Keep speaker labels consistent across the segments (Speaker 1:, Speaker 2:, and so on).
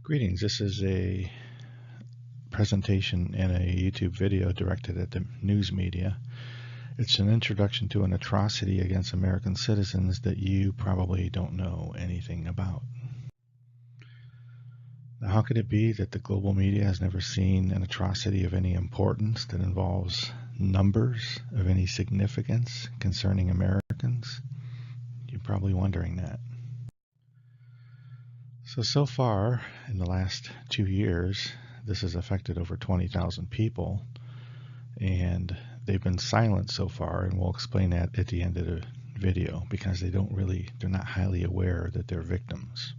Speaker 1: Greetings, this is a presentation and a YouTube video directed at the news media. It's an introduction to an atrocity against American citizens that you probably don't know anything about. Now, how could it be that the global media has never seen an atrocity of any importance that involves numbers of any significance concerning Americans? You're probably wondering that. So far, in the last 2 years, this has affected over 20,000 people, and they've been silent so far, and we'll explain that at the end of the video, because they're not highly aware that they're victims.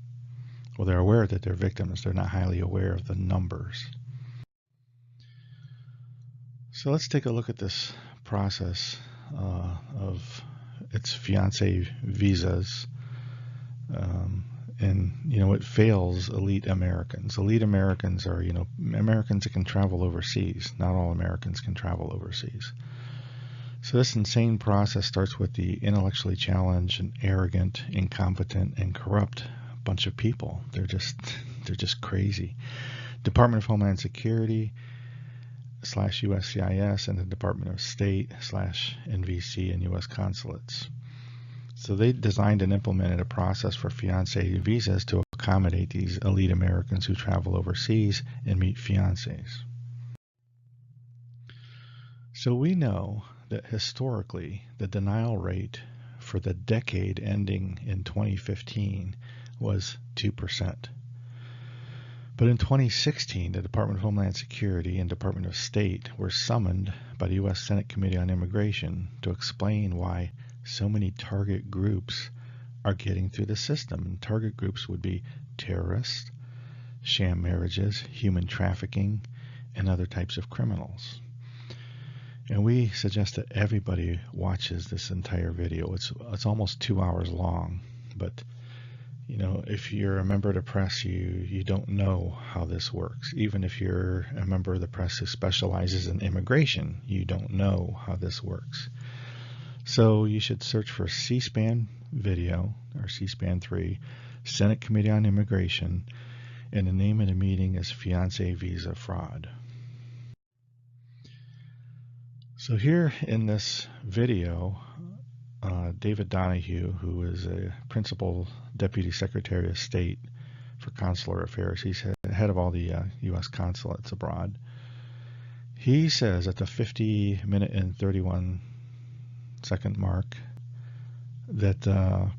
Speaker 1: Well, they're aware that they're victims, they're not highly aware of the numbers. So let's take a look at this process of its fiance visas. And it fails elite Americans. Elite Americans are Americans that can travel overseas. Not all Americans can travel overseas. So this insane process starts with the intellectually challenged and arrogant, incompetent, and corrupt bunch of people. They're just crazy. Department of Homeland Security / USCIS and the Department of State / NVC and U.S. consulates. So they designed and implemented a process for fiancé visas to accommodate these elite Americans who travel overseas and meet fiancés. So we know that historically the denial rate for the decade ending in 2015 was 2%. But in 2016, the Department of Homeland Security and Department of State were summoned by the U.S. Senate Committee on Immigration to explain why so many target groups are getting through the system. And target groups would be terrorists, sham marriages, human trafficking, and other types of criminals. And we suggest that everybody watches this entire video. It's almost 2 hours long, but if you're a member of the press, you don't know how this works. Even if you're a member of the press who specializes in immigration, you don't know how this works. So you should search for C-SPAN video, or C-SPAN 3, Senate Committee on Immigration, and the name of the meeting is Fiancé Visa Fraud. So here in this video, David Donahue, who is a Principal Deputy Secretary of State for Consular Affairs, he's head of all the U.S. consulates abroad, he says at the 50-minute and 31-second mark that a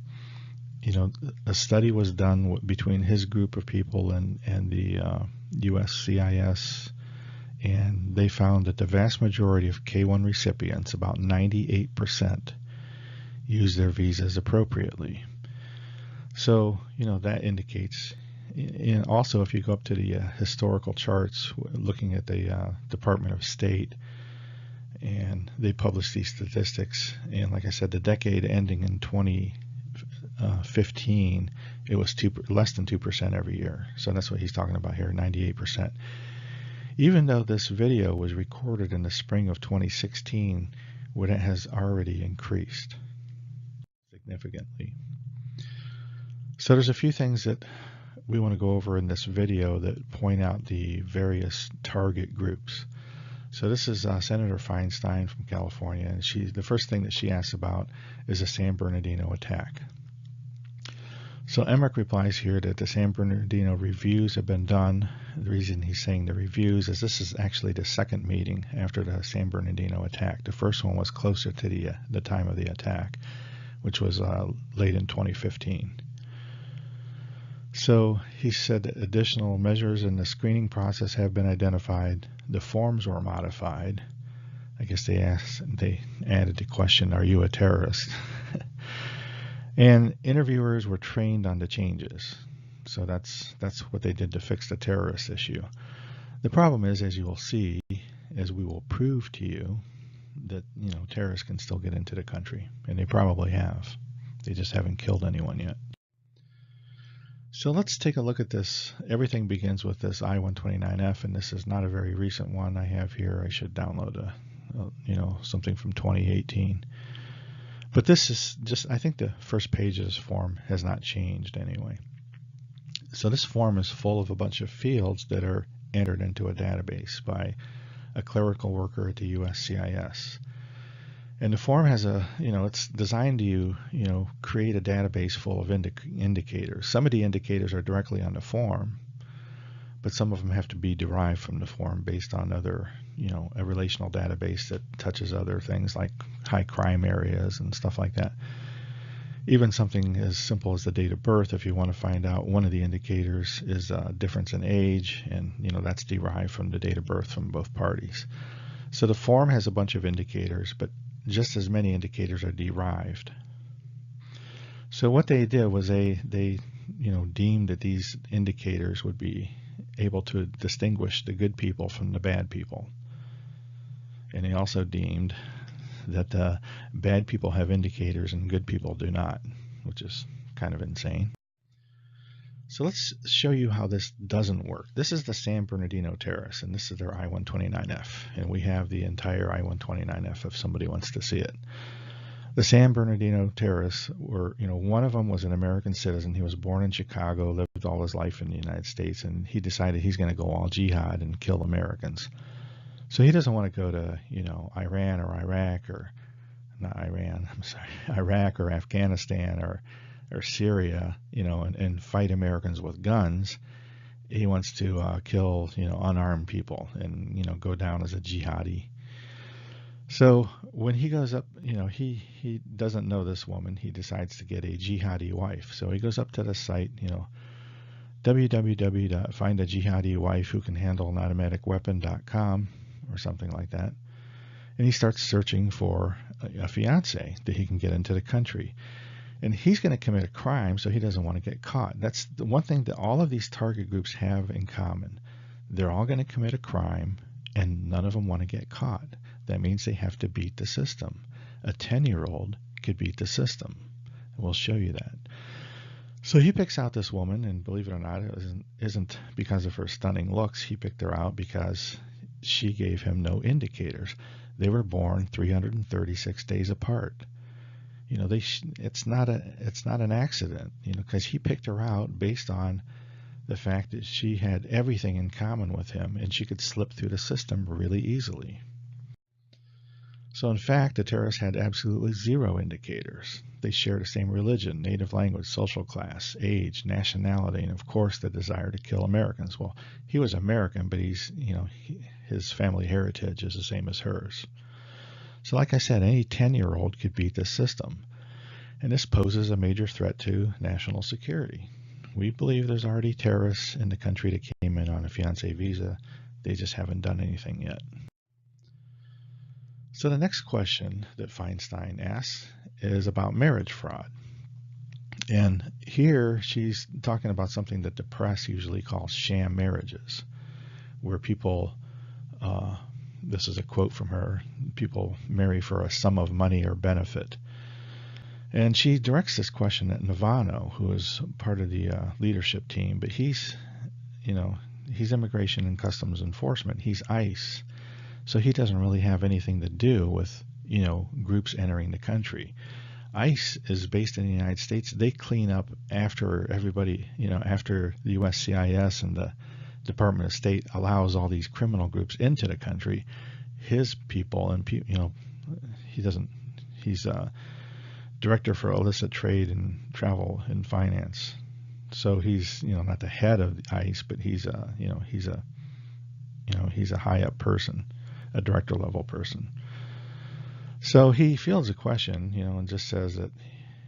Speaker 1: study was done between his group of people and the USCIS, and they found that the vast majority of K-1 recipients, about 98%, use their visas appropriately. So that indicates, and also if you go up to the historical charts, looking at the Department of State, and they published these statistics, and like I said, the decade ending in 2015, it was less than 2% every year. So that's what he's talking about here, 98%. Even though this video was recorded in the spring of 2016, when it has already increased significantly. So there's a few things that we want to go over in this video that point out the various target groups. So this is Senator Feinstein from California, and the first thing that she asks about is the San Bernardino attack. So Emmerich replies here that the San Bernardino reviews have been done. The reason he's saying the reviews is this is actually the second meeting after the San Bernardino attack. The first one was closer to the time of the attack, which was late in 2015. So he said that additional measures in the screening process have been identified. The forms were modified. I guess they added the question, are you a terrorist? And interviewers were trained on the changes. So that's what they did to fix the terrorist issue. The problem is, as you will see, as we will prove to you, that terrorists can still get into the country, and they probably have. They just haven't killed anyone yet. So let's take a look at this. Everything begins with this I-129F, and this is not a very recent one I have here. I should download something from 2018. But this is just, I think the first page of this form has not changed anyway. So this form is full of a bunch of fields that are entered into a database by a clerical worker at the USCIS. And the form has it's designed to, create a database full of indicators. Some of the indicators are directly on the form, but some of them have to be derived from the form based on other, a relational database that touches other things like high crime areas and stuff like that. Even something as simple as the date of birth, if you want to find out, one of the indicators is a difference in age, and that's derived from the date of birth from both parties. So the form has a bunch of indicators, but just as many indicators are derived. So what they did was they deemed that these indicators would be able to distinguish the good people from the bad people. And they also deemed that bad people have indicators and good people do not, which is kind of insane. So let's show you how this doesn't work. This is the San Bernardino Terrace, and this is their I-129F, and we have the entire I-129F if somebody wants to see it. The San Bernardino Terrace were, one of them was an American citizen. He was born in Chicago, lived all his life in the United States, and he decided he's going to go all jihad and kill Americans. So he doesn't want to go to, Iran or Iraq or, not Iran, I'm sorry, Iraq or Afghanistan or Syria, and fight Americans with guns. He wants to kill, unarmed people and, go down as a jihadi. So when he goes up, he doesn't know this woman. He decides to get a jihadi wife. So he goes up to the site, www.findajihadiwifewhocanhandleanautomaticweapon.com or something like that. And he starts searching for a fiance that he can get into the country. And he's going to commit a crime, so he doesn't want to get caught. That's the one thing that all of these target groups have in common. They're all going to commit a crime, and none of them want to get caught. That means they have to beat the system. A 10-year-old could beat the system. We'll show you that. So he picks out this woman, and believe it or not, it isn't because of her stunning looks. He picked her out because she gave him no indicators. They were born 336 days apart. It's not an accident, because he picked her out based on the fact that she had everything in common with him, and she could slip through the system really easily. So in fact, the terrorists had absolutely zero indicators. They share the same religion, native language, social class, age, nationality, and of course the desire to kill Americans. Well, he was American, but his family heritage is the same as hers. So like I said, any 10-year-old could beat this system. And this poses a major threat to national security. We believe there's already terrorists in the country that came in on a fiance visa. They just haven't done anything yet. So the next question that Feinstein asks is about marriage fraud. And here she's talking about something that the press usually calls sham marriages, where people, this is a quote from her, people marry for a sum of money or benefit. And she directs this question at Navarro, who is part of the leadership team, but he's Immigration and Customs Enforcement. He's ICE. So he doesn't really have anything to do with, groups entering the country. ICE is based in the United States. They clean up after everybody, after the USCIS and the Department of State allows all these criminal groups into the country. His people and, he's Director for Illicit Trade and Travel and Finance. So he's, not the head of ICE, but he's a high up person, a director level person. So he fields a question, and just says that,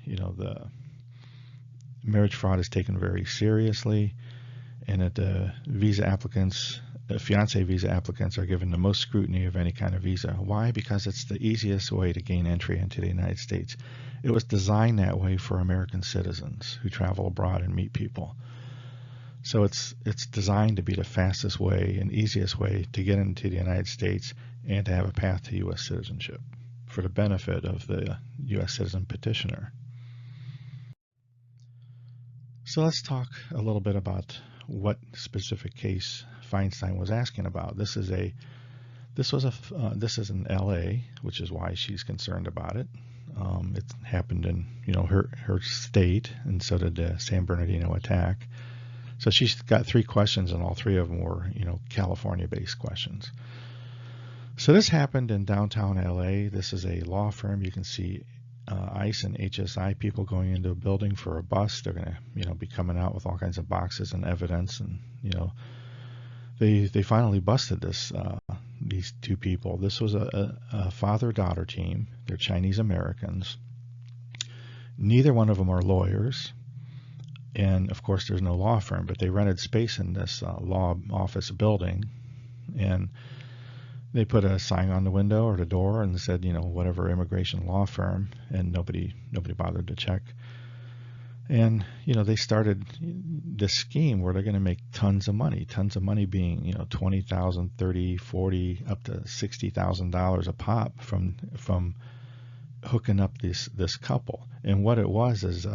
Speaker 1: the marriage fraud is taken very seriously, and that the fiance visa applicants are given the most scrutiny of any kind of visa. Why? Because it's the easiest way to gain entry into the United States. It was designed that way for American citizens who travel abroad and meet people. So it's designed to be the fastest way and easiest way to get into the United States and to have a path to U.S. citizenship for the benefit of the U.S. citizen petitioner. So let's talk a little bit about what specific case Feinstein was asking about. This is in L.A., which is why she's concerned about it. It happened in her state, and so did the San Bernardino attack. So she's got 3 questions, and all 3 of them were, California-based questions. So this happened in downtown LA. This is a law firm. You can see ICE and HSI people going into a building for a bust. They're going to, be coming out with all kinds of boxes and evidence, and they finally busted these 2 people. This was a father-daughter team. They're Chinese Americans. Neither one of them are lawyers, and of course there's no law firm, but they rented space in this law office building, and they put a sign on the window or the door and said, whatever immigration law firm, and nobody bothered to check. And, they started this scheme where they're going to make tons of money being, $20,000, $30,000, $40,000, up to $60,000 a pop from hooking up this couple. And what it was is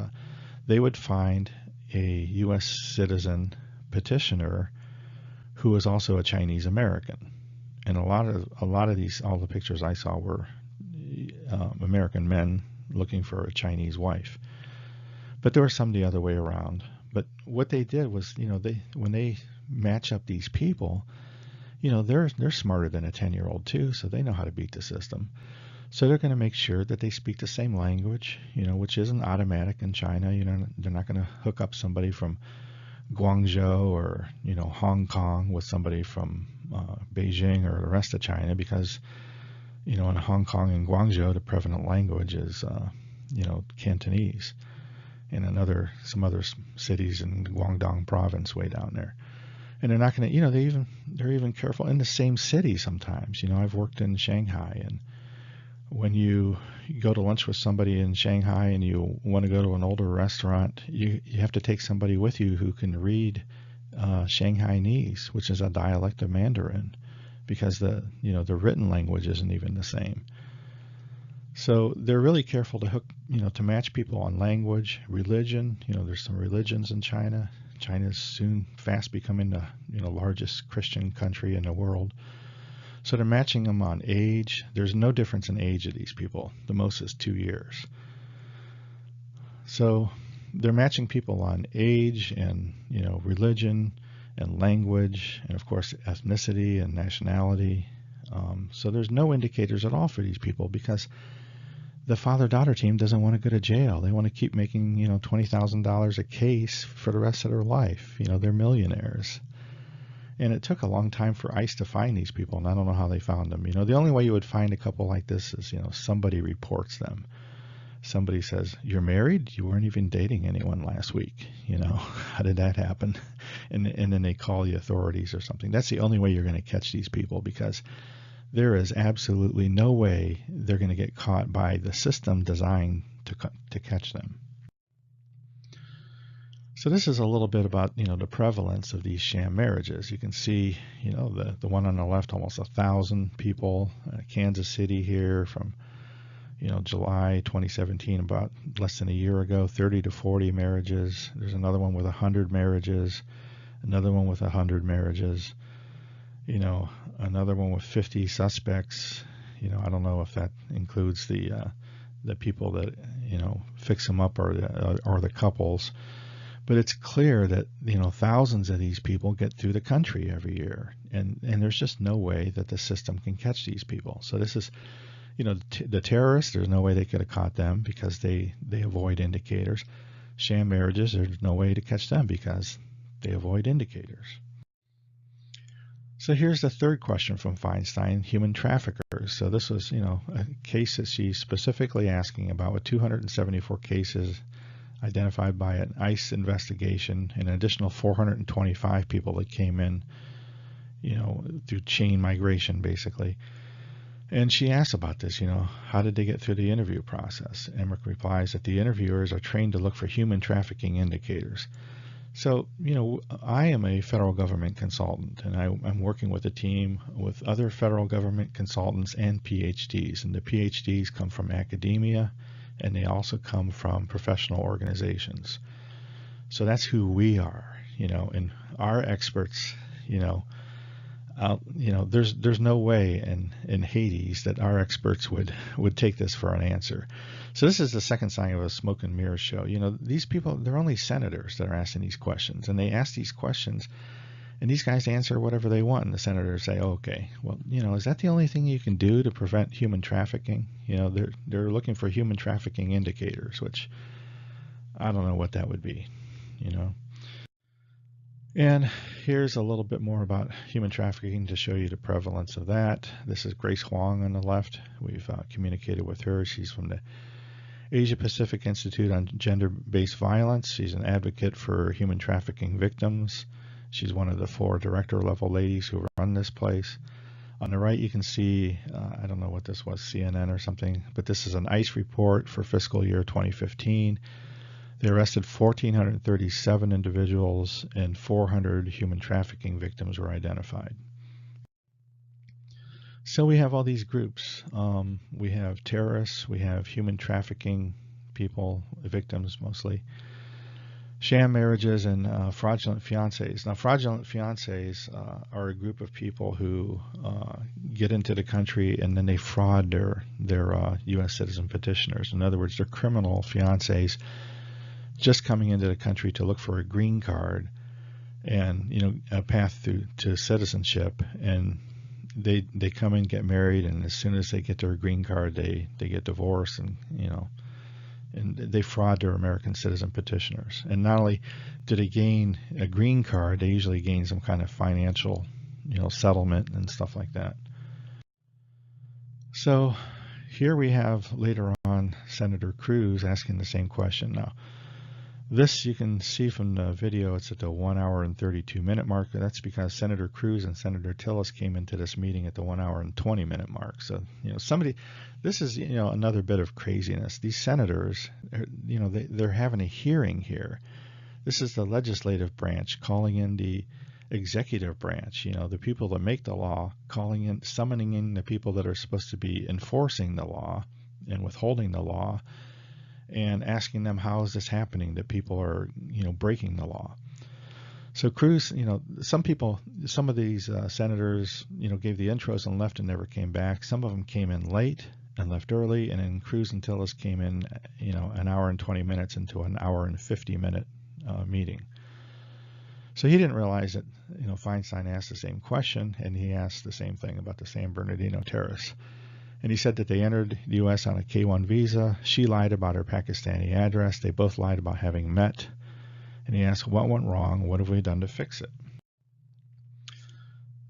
Speaker 1: they would find a U.S. citizen petitioner who was also a Chinese American. And a lot of these, all the pictures I saw were American men looking for a Chinese wife. But there were some the other way around. But what they did was, when they match up these people, they're smarter than a 10-year-old too, so they know how to beat the system. So they're going to make sure that they speak the same language, which isn't automatic in China. They're not going to hook up somebody from Guangzhou or Hong Kong with somebody from Beijing or the rest of China, because in Hong Kong and Guangzhou the prevalent language is Cantonese, and some other cities in Guangdong province way down there. And they're not going to they're even careful in the same city sometimes. I've worked in Shanghai, and when you go to lunch with somebody in Shanghai and you want to go to an older restaurant, you have to take somebody with you who can read Shanghainese, which is a dialect of Mandarin, because the written language isn't even the same. So they're really careful to to match people on language, religion. There's some religions in China. China's soon fast becoming the largest Christian country in the world. So they're matching them on age. There's no difference in age of these people. The most is 2 years. So they're matching people on age and, religion and language, and of course ethnicity and nationality. So there's no indicators at all for these people, because the father-daughter team doesn't want to go to jail. They want to keep making, $20,000 a case for the rest of their life. They're millionaires. And it took a long time for ICE to find these people, and I don't know how they found them. The only way you would find a couple like this is, somebody reports them. Somebody says, "You're married? You weren't even dating anyone last week." How did that happen? And then they call the authorities or something. That's the only way you're going to catch these people, because there is absolutely no way they're going to get caught by the system designed to catch them. So this is a little bit about, the prevalence of these sham marriages. You can see, the one on the left, almost 1,000 people. Kansas City here from, July 2017, about less than a year ago, 30 to 40 marriages. There's another one with 100 marriages, another one with 100 marriages, another one with 50 suspects. I don't know if that includes the people that, fix them up, or the couples. But it's clear that, thousands of these people get through the country every year, and there's just no way that the system can catch these people. So this is, the terrorists, there's no way they could have caught them, because they avoid indicators. Sham marriages, there's no way to catch them, because they avoid indicators. So here's the third question from Feinstein: human traffickers. So this was, a case that she's specifically asking about, with 274 cases identified by an ICE investigation, and an additional 425 people that came in, through chain migration, basically. And she asks about this, how did they get through the interview process? Emmerich replies that the interviewers are trained to look for human trafficking indicators. So, I am a federal government consultant, and I'm working with a team with other federal government consultants and PhDs. And the PhDs come from academia, and they also come from professional organizations. So that's who we are, and our experts, there's no way in Hades that our experts would take this for an answer. So this is the second sign of a smoke and mirrors show. You know, these people, they're only senators that are asking these questions, and they ask these questions, and these guys answer whatever they want, and the senators say, oh, okay, well, you know, is that the only thing you can do to prevent human trafficking? You know, they're looking for human trafficking indicators, which I don't know what that would be, you know. And here's a little bit more about human trafficking to show you the prevalence of that. This is Grace Huang on the left. We've communicated with her. She's from the Asia Pacific Institute on Gender-Based Violence. She's an advocate for human trafficking victims. She's one of the 4 director-level ladies who run this place. On the right, you can see, I don't know what this was, CNN or something, but this is an ICE report for fiscal year 2015. They arrested 1,437 individuals, and 400 human trafficking victims were identified. So we have all these groups. We have terrorists, we have human trafficking people, victims mostly, sham marriages, and fraudulent fiances. Now, fraudulent fiances are a group of people who get into the country and then they fraud their U.S. citizen petitioners. In other words, they're criminal fiancés just coming into the country to look for a green card and, you know, a path to citizenship, and they come and get married, and as soon as they get their green card, they get divorced, and, you know, and they fraud their American citizen petitioners. And not only do they gain a green card, they usually gain some kind of financial, you know, settlement and stuff like that. So here we have later on Senator Cruz asking the same question. Now, this you can see from the video, it's at the 1 hour and 32-minute mark. That's because Senator Cruz and Senator Tillis came into this meeting at the 1 hour and 20-minute mark. So, you know, this is, you know, another bit of craziness. These senators, you know, they're having a hearing here. This is the legislative branch calling in the executive branch, you know, the people that make the law, summoning in the people that are supposed to be enforcing the law and withholding the law, and asking them, how is this happening, that people are, you know, breaking the law. So Cruz, you know, some of these senators, you know, gave the intros and left and never came back. Some of them came in late and left early, and then Cruz and Tillis came in, you know, 1 hour and 20 minutes into an 1 hour and 50-minute meeting. So he didn't realize that, you know, Feinstein asked the same question, and he asked the same thing about the San Bernardino terrorists. And he said that they entered the U.S. on a K-1 visa. She lied about her Pakistani address. They both lied about having met. And he asked, what went wrong? What have we done to fix it?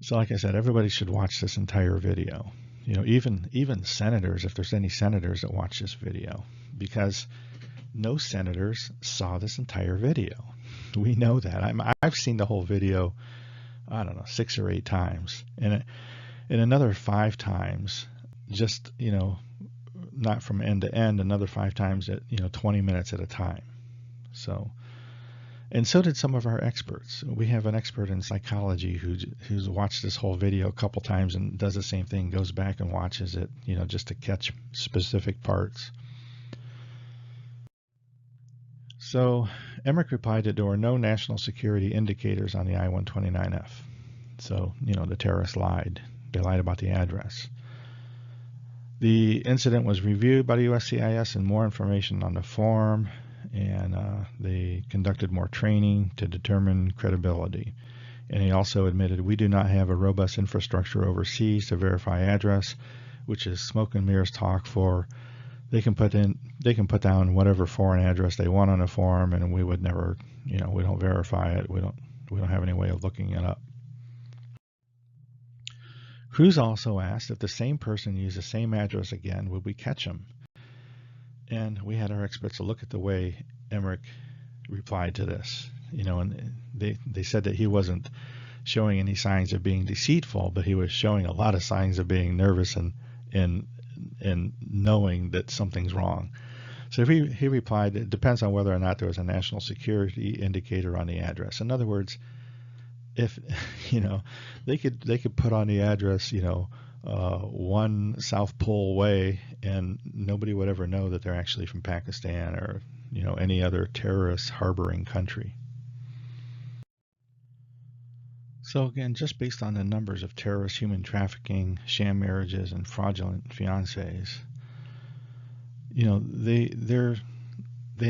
Speaker 1: So like I said, everybody should watch this entire video. You know, even senators, if there's any senators that watch this video, because no senators saw this entire video. We know that. I've seen the whole video, I don't know, 6 or 8 times. And another 5 times, just, you know, not from end to end, another 5 times at, you know, 20 minutes at a time. So, and so did some of our experts. We have an expert in psychology who's watched this whole video a couple times and does the same thing, goes back and watches it, you know, just to catch specific parts. So Emmerich replied that there were no national security indicators on the I-129F. So, you know, the terrorists lied. They lied about the address. The incident was reviewed by the USCIS and more information on the form, and they conducted more training to determine credibility. And he also admitted, we do not have a robust infrastructure overseas to verify address, which is smoke and mirrors talk for. They can put down whatever foreign address they want on a form, and we would never, you know, we don't verify it. We don't have any way of looking it up. Cruz also asked if the same person used the same address again, would we catch him? And we had our experts look at the way Emmerich replied to this, you know, and they said that he wasn't showing any signs of being deceitful, but he was showing a lot of signs of being nervous and knowing that something's wrong. So he replied, it depends on whether or not there was a national security indicator on the address. In other words, if, you know, they could put on the address, you know, 1 South Pole Way, and nobody would ever know that they're actually from Pakistan or, you know, any other terrorist harboring country. So again, just based on the numbers of terrorist human trafficking, sham marriages, and fraudulent fiancés, they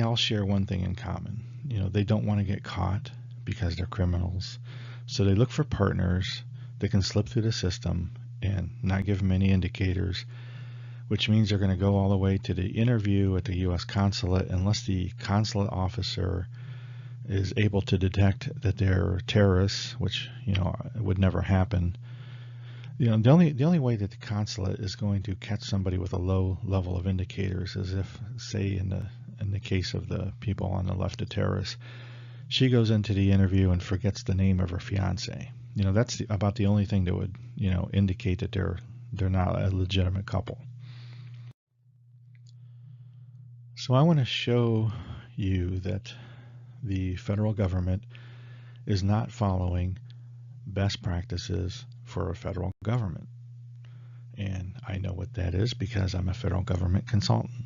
Speaker 1: all share one thing in common. They don't want to get caught because they're criminals. So they look for partners that can slip through the system and not give them any indicators, which means they're going to go all the way to the interview at the U.S. consulate unless the consulate officer is able to detect that they're terrorists, which would never happen. The only way that the consulate is going to catch somebody with a low level of indicators is if, say, in the case of the people on the left of terrorists, she goes into the interview and forgets the name of her fiance. That's about the only thing that would indicate that they're not a legitimate couple. So I want to show you that the federal government is not following best practices for a federal government. And I know what that is because I'm a federal government consultant.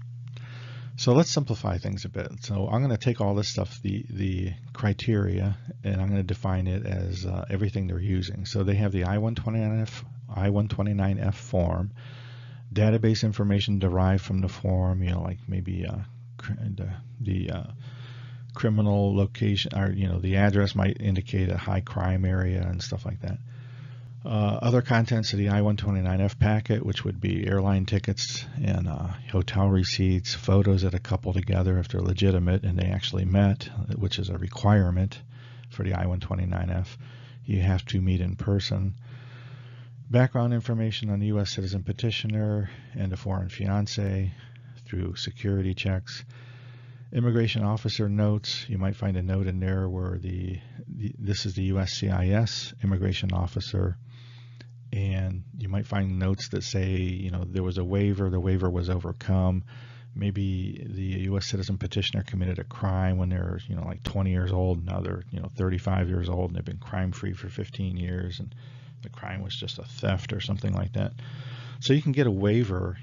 Speaker 1: So let's simplify things a bit. So I'm going to take all this stuff, the criteria, and I'm going to define it as everything they're using. So they have the I-129F form, database information derived from the form, like maybe the criminal location, or the address might indicate a high crime area and stuff like that. Other contents of the I-129F packet, which would be airline tickets and hotel receipts, photos of a couple together if they're legitimate and they actually met, which is a requirement for the I-129F. You have to meet in person. Background information on the U.S. citizen petitioner and a foreign fiance through security checks. Immigration officer notes. You might find a note in there where this is the USCIS immigration officer, and you might find notes that say there was a waiver, the waiver was overcome. Maybe the U.S. citizen petitioner committed a crime when they're like 20 years old. Now they're 35 years old and they've been crime free for 15 years, and the crime was just a theft or something like that. So you can get a waiver,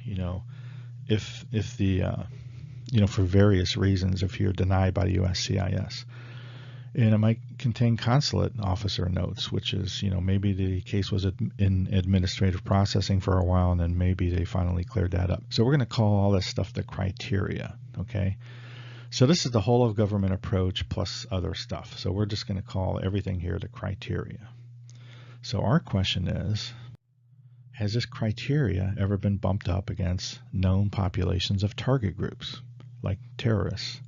Speaker 1: if the for various reasons, if you're denied by the USCIS. And it might contain consulate officer notes, which is, maybe the case was in administrative processing for a while and then maybe they finally cleared that up. So we're going to call all this stuff the criteria, okay? So this is the whole of government approach plus other stuff. So we're just going to call everything here the criteria. So our question is, has this criteria ever been bumped up against known populations of target groups, like terrorists?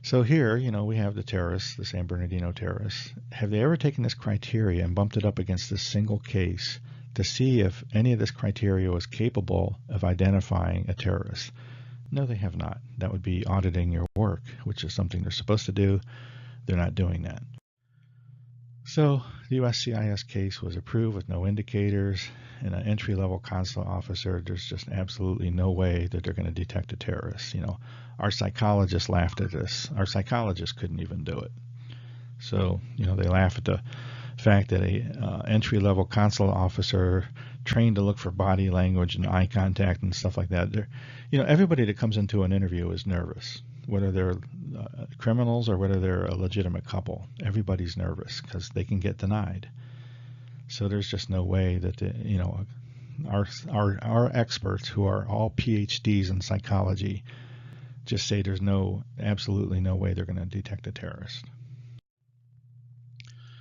Speaker 1: So here, we have the terrorists, the San Bernardino terrorists. Have they ever taken this criteria and bumped it up against this single case to see if any of this criteria was capable of identifying a terrorist? No, they have not. That would be auditing your work, which is something they're supposed to do. They're not doing that. So the USCIS case was approved with no indicators, and an entry-level consular officer, there's just absolutely no way that they're going to detect a terrorist. Our psychologists laughed at this. Our psychologists couldn't even do it. So, they laugh at the fact that a entry-level consular officer trained to look for body language and eye contact and stuff like that. Everybody that comes into an interview is nervous, whether they're criminals or whether they're a legitimate couple. Everybody's nervous because they can get denied. So there's just no way that our experts, who are all PhDs in psychology, just say there's absolutely no way they're going to detect a terrorist.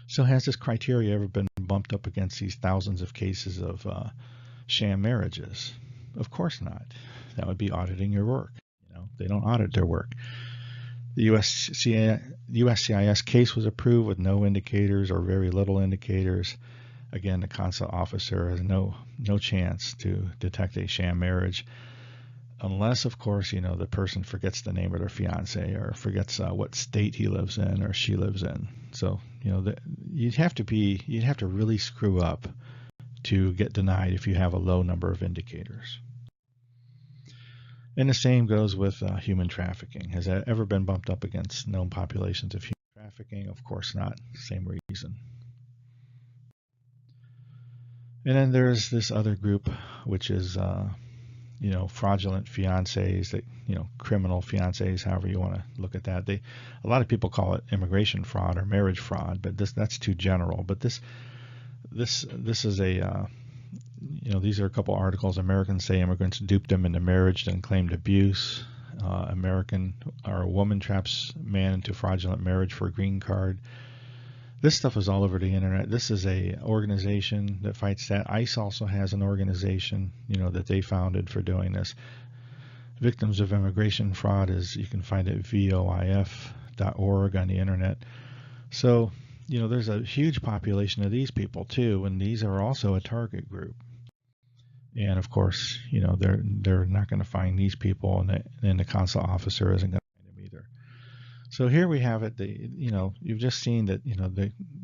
Speaker 1: So has this criteria ever been bumped up against these thousands of cases of sham marriages? Of course not. That would be auditing your work. They don't audit their work. The USCIS case was approved with no indicators or very little indicators. Again, the consular officer has no chance to detect a sham marriage, unless, of course, the person forgets the name of their fiance or forgets what state he lives in or she lives in. So, you'd have to really screw up to get denied if you have a low number of indicators. And the same goes with human trafficking. Has that ever been bumped up against known populations of human trafficking? Of course not. Same reason. And then there's this other group, which is, fraudulent fiances, that, criminal fiances, however you want to look at that. A lot of people call it immigration fraud or marriage fraud, but that's too general. But this is a These are a couple articles. Americans say immigrants duped them into marriage, then claimed abuse. A woman traps man into fraudulent marriage for a green card. This stuff is all over the internet. This is a organization that fights that. ICE also has an organization, that they founded for doing this. Victims of Immigration Fraud you can find it voif.org on the internet. So, there's a huge population of these people too, and these are also a target group. And of course, they're not going to find these people, and the consular officer isn't going to find them either. So here we have it. You've just seen that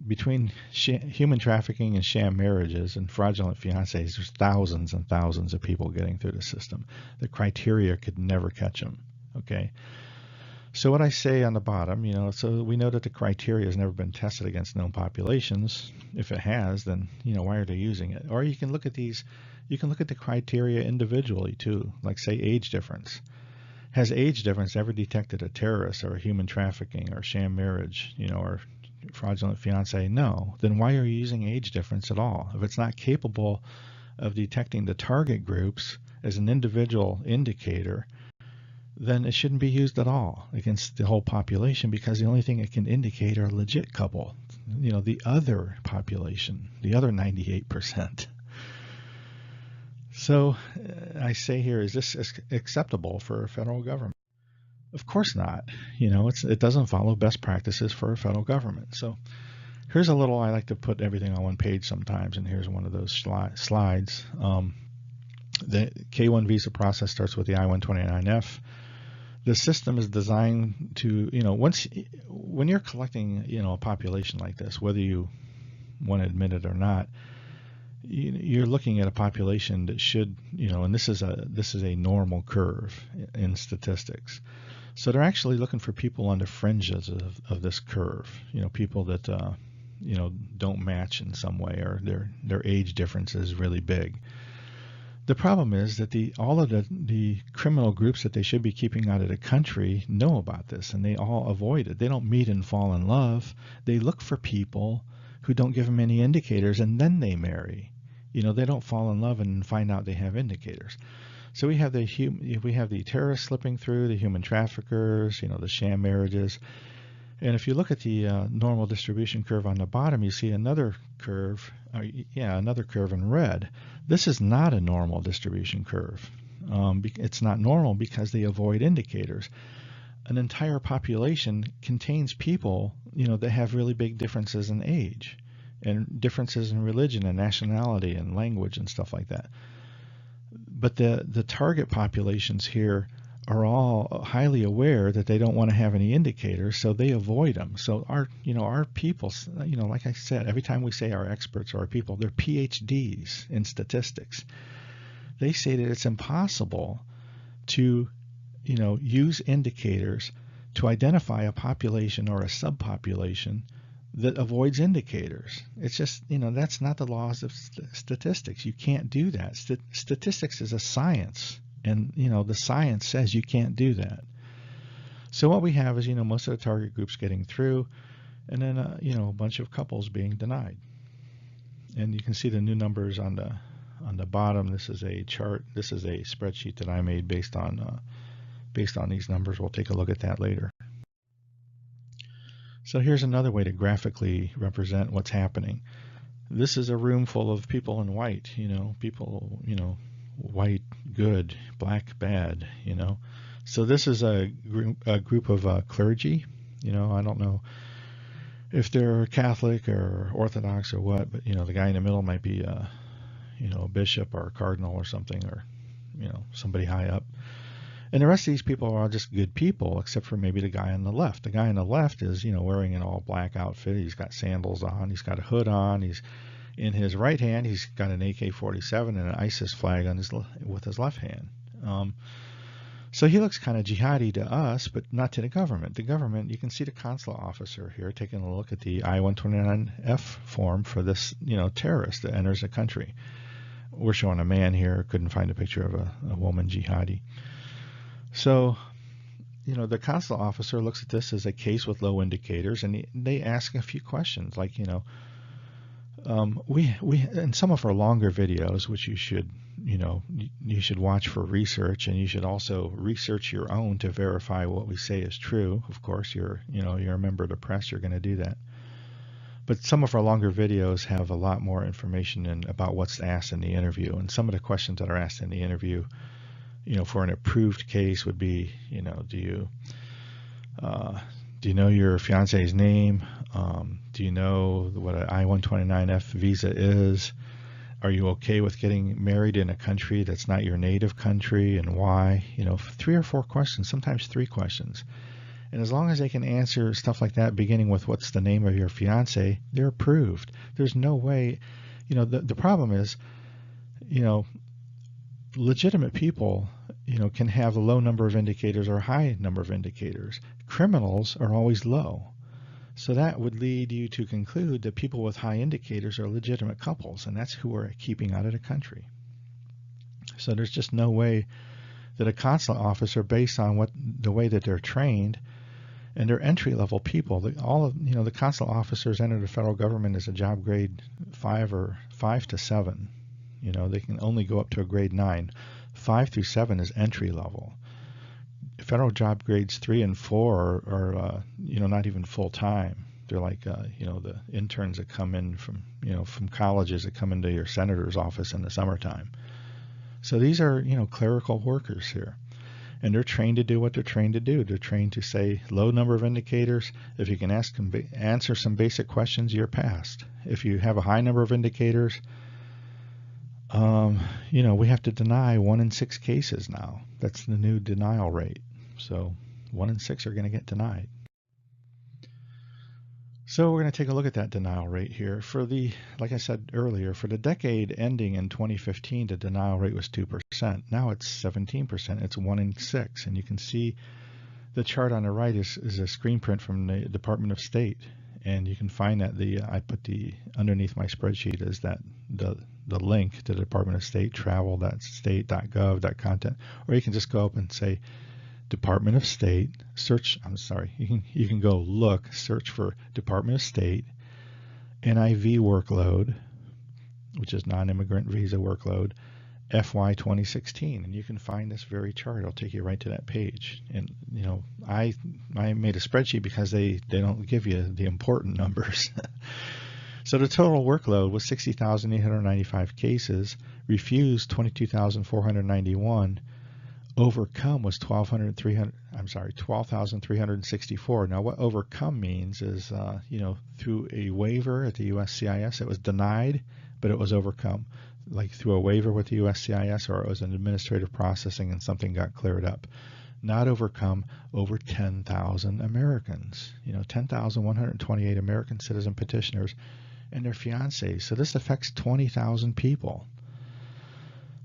Speaker 1: between human trafficking and sham marriages and fraudulent fiances, there's thousands and thousands of people getting through the system. The criteria could never catch them. Okay. So what I say on the bottom, so we know that the criteria has never been tested against known populations. If it has, then why are they using it? Or you can look at these. You can look at the criteria individually too, like say age difference. Has age difference ever detected a terrorist or a human trafficking or sham marriage, or fraudulent fiance? No. Then why are you using age difference at all? If it's not capable of detecting the target groups as an individual indicator, then it shouldn't be used at all against the whole population, because the only thing it can indicate are a legit couple, the other population, the other 98%. So I say here, is this acceptable for a federal government? Of course not. It doesn't follow best practices for a federal government. So here's a little, I like to put everything on one page sometimes, and here's one of those slides. The K-1 visa process starts with the I-129F. The system is designed to, when you're collecting, a population like this, whether you want to admit it or not, you're looking at a population that should, and this is a normal curve in statistics. So they're actually looking for people on the fringes of this curve, people that, don't match in some way, or their age difference is really big. The problem is that all of the criminal groups that they should be keeping out of the country know about this, and they all avoid it. They don't meet and fall in love. They look for people who don't give them any indicators, and then they marry. They don't fall in love and find out they have indicators. So we have the terrorists slipping through, the human traffickers, the sham marriages. And if you look at the normal distribution curve on the bottom, you see another curve, another curve in red. This is not a normal distribution curve. It's not normal because they avoid indicators. An entire population contains people, that have really big differences in age, and differences in religion and nationality and language and stuff like that. But the target populations here are all highly aware that they don't want to have any indicators, so they avoid them. So our people, like I said, every time we say our experts or our people, they're PhDs in statistics. They say that it's impossible to, use indicators to identify a population or a subpopulation that avoids indicators. It's just, that's not the laws of statistics. You can't do that. Statistics is a science, and, the science says you can't do that. So what we have is, most of the target groups getting through, and then, a bunch of couples being denied. And you can see the new numbers on the bottom. This is a chart. This is a spreadsheet that I made based on these numbers. We'll take a look at that later. So here's another way to graphically represent what's happening. This is a room full of people in white, people, white good, black bad, So this is a group of clergy. I don't know if they're Catholic or Orthodox or what, but the guy in the middle might be a bishop or a cardinal or something, or somebody high up. And the rest of these people are all just good people, except for maybe the guy on the left. The guy on the left is, wearing an all black outfit. He's got sandals on. He's got a hood on. He's in his right hand. He's got an AK-47 and an ISIS flag on with his left hand. So he looks kind of jihadi to us, but not to the government. The government, you can see the consular officer here taking a look at the I-129F form for this, terrorist that enters the country. We're showing a man here. Couldn't find a picture of a woman jihadi. So, the consular officer looks at this as a case with low indicators, and they ask a few questions like, In some of our longer videos, which you should, you should watch for research, and you should also research your own to verify what we say is true. Of course, you're a member of the press, you're going to do that. But some of our longer videos have a lot more information about what's asked in the interview, and some of the questions that are asked in the interview, for an approved case would be, do you know your fiance's name? Do you know what an I-129F visa is? Are you okay with getting married in a country that's not your native country, and why? 3 or 4 questions, sometimes 3 questions. And as long as they can answer stuff like that, beginning with what's the name of your fiance, they're approved. There's no way, the problem is, legitimate people, can have a low number of indicators or a high number of indicators. Criminals are always low. So that would lead you to conclude that people with high indicators are legitimate couples, and that's who we're keeping out of the country. So there's just no way that a consulate officer, based on the way that they're trained, and they're entry-level people, the consulate officers enter the federal government as a job grade 5 or 5 to 7. They can only go up to a grade 9. 5 through 7 is entry level. Federal job grades 3 and 4 are not even full time. They're like the interns that come in from colleges that come into your senator's office in the summertime. So these are clerical workers here, and they're trained to do what they're trained to do. They're trained to say low number of indicators. If you can answer some basic questions, you're passed. If you have a high number of indicators, we have to deny 1 in 6 cases now. That's the new denial rate. So 1 in 6 are going to get denied. So we're going to take a look at that denial rate here. Like I said earlier, for the decade ending in 2015, the denial rate was 2%. Now it's 17%. It's 1 in 6. And you can see the chart on the right is a screen print from the Department of State. And you can find that I put underneath my spreadsheet is that the link to the Department of State, travel.state.gov.content, or you can just go up and say Department of State, search, you can go search for Department of State, NIV workload, which is non-immigrant visa workload, FY 2016, and you can find this very chart. It'll take you right to that page. And I made a spreadsheet because they don't give you the important numbers. So the total workload was 60,895 cases, refused 22,491, overcome was 12,364. Now what overcome means is through a waiver at the USCIS, it was denied, but it was overcome, like through a waiver with the USCIS, or it was an administrative processing and something got cleared up. Not overcome, over 10,000 Americans, 10,128 American citizen petitioners and their fiancés. So this affects 20,000 people.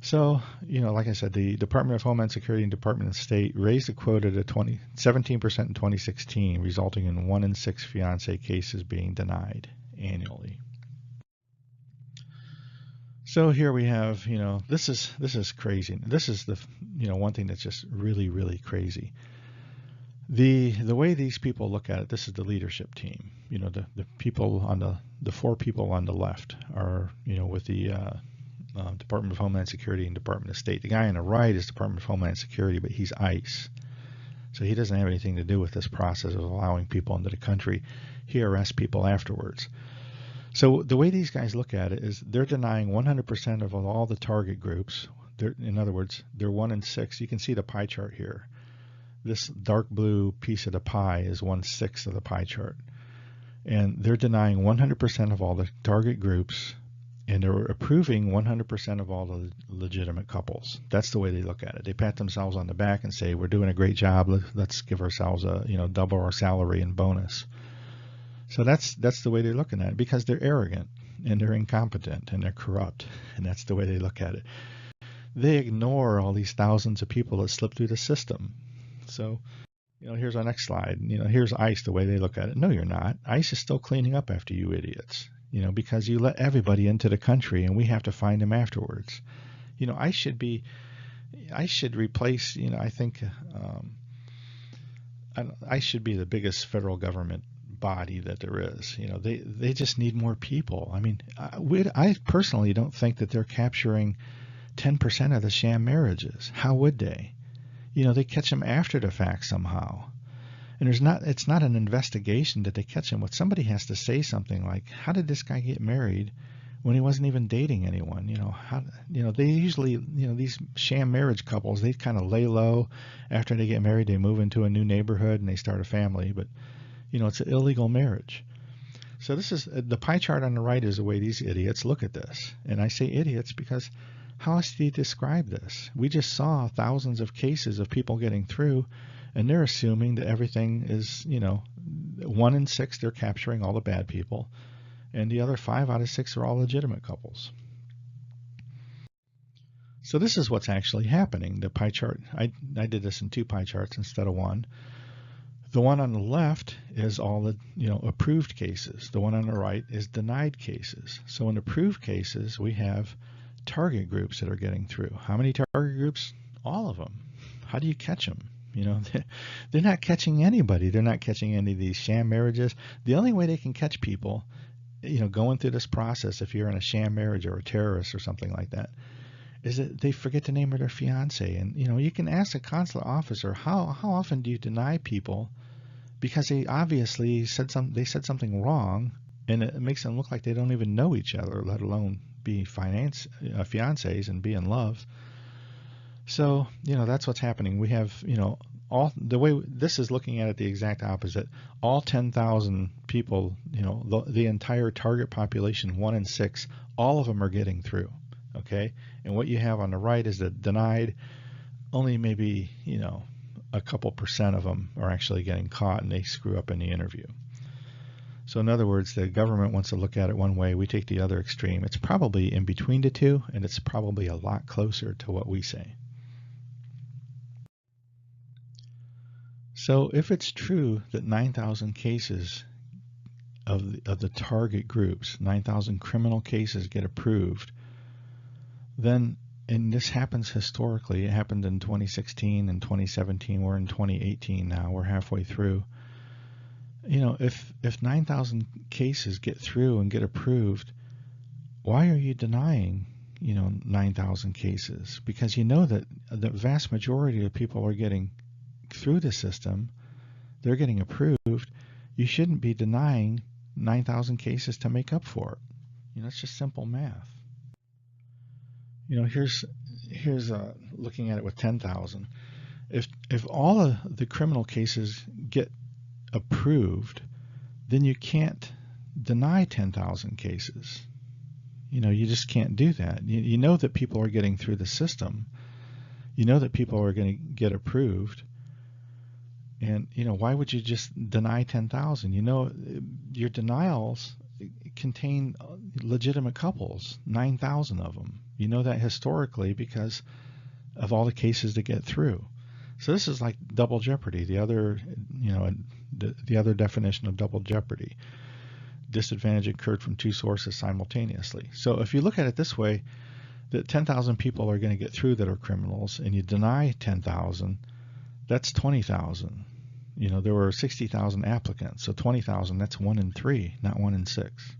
Speaker 1: So, like I said, the Department of Homeland Security and Department of State raised the quota to 17% in 2016, resulting in 1 in 6 fiancé cases being denied annually. So here we have, this is crazy. This is the, one thing that's just really, really crazy. The way these people look at it, this is the leadership team. The people on the 4 people on the left are, with the Department of Homeland Security and Department of State. The guy on the right is Department of Homeland Security, but he's ICE. So he doesn't have anything to do with this process of allowing people into the country. He arrests people afterwards. So the way these guys look at it is they're denying 100% of all the target groups. In other words, they're 1 in 6. You can see the pie chart here. This dark blue piece of the pie is 1/6 of the pie chart. And they're denying 100% of all the target groups, and they're approving 100% of all the legitimate couples. That's the way they look at it. They pat themselves on the back and say, we're doing a great job. Let's give ourselves double our salary and bonus. So that's the way they're looking at it, because they're arrogant and they're incompetent and they're corrupt, and that's the way they look at it. They ignore all these thousands of people that slip through the system. So, here's our next slide. Here's ICE, the way they look at it. No, you're not. ICE is still cleaning up after you idiots, because you let everybody into the country and we have to find them afterwards. ICE should replace, I think, ICE should be the biggest federal government body that there is. They just need more people. I mean, I personally don't think that they're capturing 10% of the sham marriages. How would they? They catch them after the fact somehow. And it's not an investigation that they catch him. What somebody has to say something like, how did this guy get married when he wasn't even dating anyone? They usually, these sham marriage couples, they kind of lay low. After they get married, they move into a new neighborhood and they start a family. But, it's an illegal marriage. So this is, the pie chart on the right is the way these idiots look at this. And I say idiots because how else do you describe this? We just saw thousands of cases of people getting through, and they're assuming that everything is, 1 in 6, they're capturing all the bad people, and the other 5 out of 6 are all legitimate couples. So this is what's actually happening. The pie chart, I did this in 2 pie charts instead of 1. The one on the left is all the, approved cases. The one on the right is denied cases. So in approved cases, we have target groups that are getting through. How many target groups? All of them. How do you catch them? They're not catching anybody. They're not catching any of these sham marriages. The only way they can catch people, going through this process, if you're in a sham marriage or a terrorist or something like that, is that they forget the name of their fiance. And, you can ask a consulate officer, how often do you deny people because they obviously said something wrong, and it makes them look like they don't even know each other, let alone be fiancés and be in love. So, that's what's happening. We have, all the way this is looking at it the exact opposite. All 10,000 people, the entire target population, 1 in 6, all of them are getting through. Okay. And what you have on the right is the denied. Only maybe, a couple % of them are actually getting caught and they screw up in the interview. So in other words, the government wants to look at it one way, we take the other extreme. It's probably in between the two, and it's probably a lot closer to what we say. So if it's true that 9,000 cases of the target groups, 9,000 criminal cases get approved, then, and this happens historically, it happened in 2016 and 2017, we're in 2018 now, we're halfway through. If 9,000 cases get through and get approved, why are you denying, 9,000 cases? Because that the vast majority of people are getting through the system, they're getting approved. You shouldn't be denying 9,000 cases to make up for it. It's just simple math. Here's looking at it with 10,000. If all of the criminal cases get approved, then you can't deny 10,000 cases. You just can't do that. You know that people are getting through the system. You know that people are going to get approved. And, why would you just deny 10,000? Your denials contain legitimate couples, 9,000 of them. You know that historically because of all the cases that get through. So this is like double jeopardy. The other, the other definition of double jeopardy. Disadvantage occurred from 2 sources simultaneously. So if you look at it this way, that 10,000 people are going to get through that are criminals, and you deny 10,000, that's 20,000. There were 60,000 applicants, so 20,000, that's 1 in 3, not 1 in 6.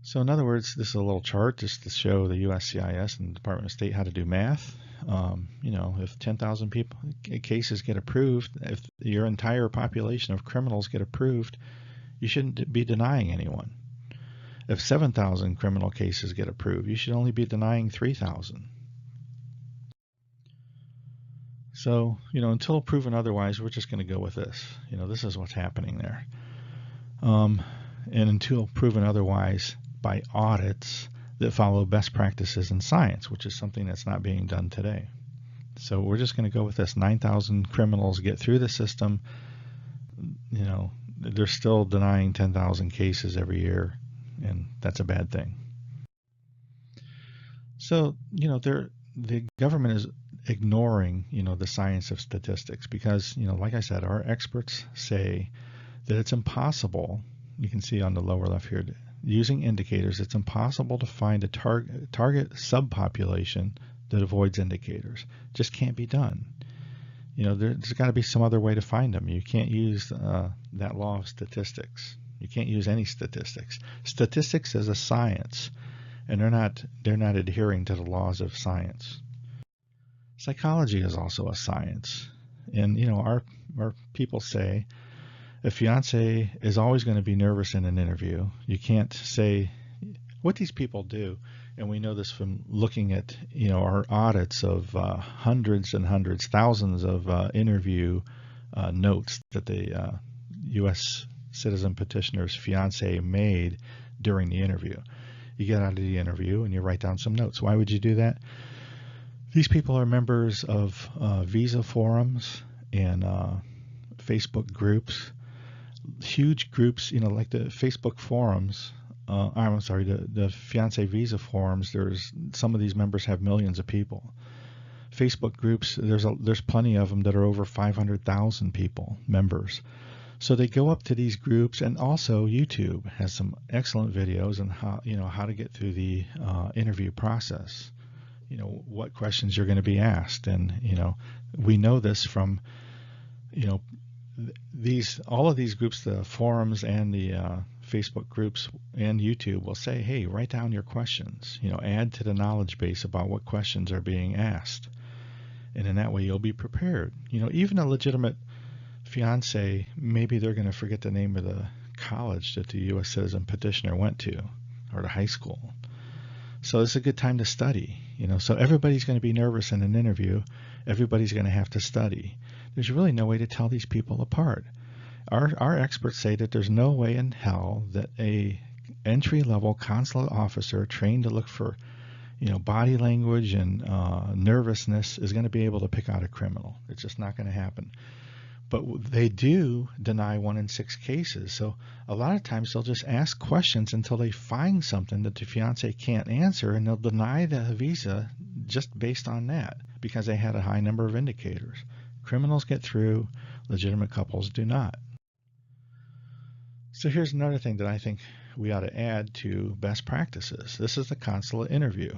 Speaker 1: So in other words, this is a little chart just to show the USCIS and the Department of State how to do math. If 10,000 cases get approved, if your entire population of criminals get approved, you shouldn't be denying anyone. If 7,000 criminal cases get approved, you should only be denying 3,000. So, until proven otherwise, we're just going to go with this. This is what's happening there. And until proven otherwise by audits that follow best practices in science, which is something that's not being done today. So we're just going to go with this. 9,000 criminals get through the system. They're still denying 10,000 cases every year, and that's a bad thing. So, the government is ignoring, the science of statistics because, like I said, our experts say that it's impossible. You can see on the lower left here, using indicators, it's impossible to find a target subpopulation that avoids indicators. Just can't be done. there's got to be some other way to find them. You can't use that law of statistics. You can't use any statistics. Statistics is a science, and they're not adhering to the laws of science. Psychology is also a science, and our people say a fiance is always going to be nervous in an interview. You can't say what these people do, and we know this from looking at our audits of hundreds and hundreds, thousands of interview notes that the U.S. citizen petitioner's fiance made during the interview. You get out of the interview and you write down some notes. Why would you do that? These people are members of visa forums and Facebook groups, huge groups, like the Facebook forums. I'm sorry, the Fiance Visa forums. Some of these members have millions of people. Facebook groups, there's plenty of them that are over 500,000 people, members. So they go up to these groups, and also YouTube has some excellent videos on how to get through the interview process. What questions you're going to be asked, and we know this from all of these groups, the forums and the Facebook groups and YouTube will say, hey, write down your questions. Add to the knowledge base about what questions are being asked, and in that way you'll be prepared. Even a legitimate fiance, maybe they're going to forget the name of the college that the U.S. citizen petitioner went to, or the high school. So it's a good time to study. So everybody's going to be nervous in an interview. Everybody's going to have to study. There's really no way to tell these people apart. Our experts say that there's no way in hell that a entry-level consulate officer trained to look for body language and nervousness is going to be able to pick out a criminal. It's just not going to happen. But they do deny 1 in 6 cases. So a lot of times they'll just ask questions until they find something that the fiance can't answer, and they'll deny the visa just based on that because they had a high number of indicators. Criminals get through, legitimate couples do not. So here's another thing that I think we ought to add to best practices. This is the consulate interview.